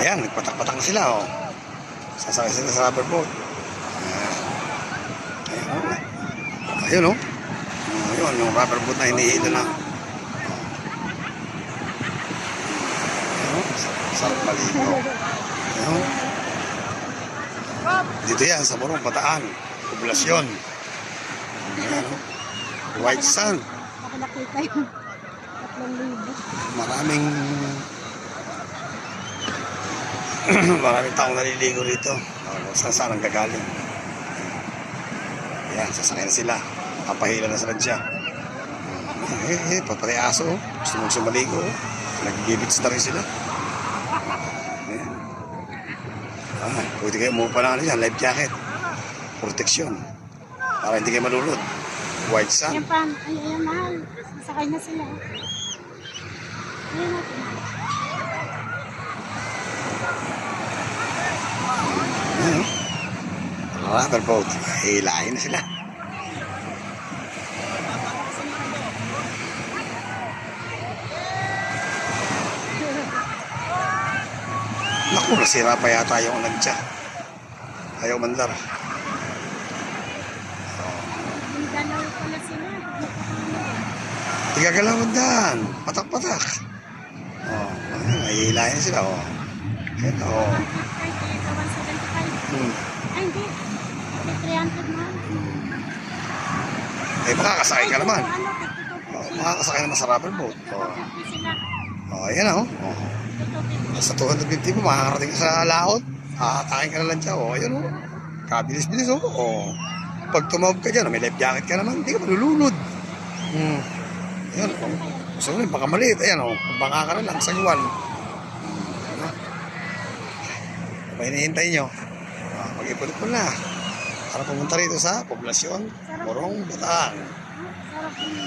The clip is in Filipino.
Ayan, nagpatak-patak na sila, oh. Sasakay sila sa rubber boat. Ayan, oh. Ayun, oh. Ayun, yung rubber boat na hinihila na. Ayun, oh. Sarap maligo. Ayun, oh. Dito yan, sa Morong, Bataan. Poblasyon. Ayan, oh. White sand. Nakita yung 3,000. Maraming taong naliligo rito. Saan ang gagaling. Ayan, sasakay na sila. Papahila na sila dyan. Papatay aso. Gusto mong sumaligo. Nag-gibits na rin sila. Ayan. Pwede kayo umupa na dyan. Life jacket. Proteksyon. Para hindi kayo malulod. White sand. Ayan pa. Ayan, mahal. Sasakay na sila. Ayan natin. Rubber boat. Hilahin na sila. Naku, nasira pa yata yung nagtya. Ayaw mandar. Galaw pala sila. Tigagalawan dan. Patak-patak. Hilahin sila. Ito. 175. Ay, hindi. 300 na. Makakasakay ka naman. Makakasakay naman sa rubber boat. Ayan o. Sa 250 mo, makakarating ka sa laot. Atakain ka na lang dyan. Ayan o. Kabilis-bilis o. Pag tumawag ka dyan, may life jacket ka naman, hindi ka malulunod. Ayan o. Gusto mo rin, baka maliit. Ayan o. Baka ka na lang, sagwan. Ano hinihintay nyo? Mag-ipon-ipon na. Para pumunta rito sa poblasyon, Morong, Bataan. Sarap yung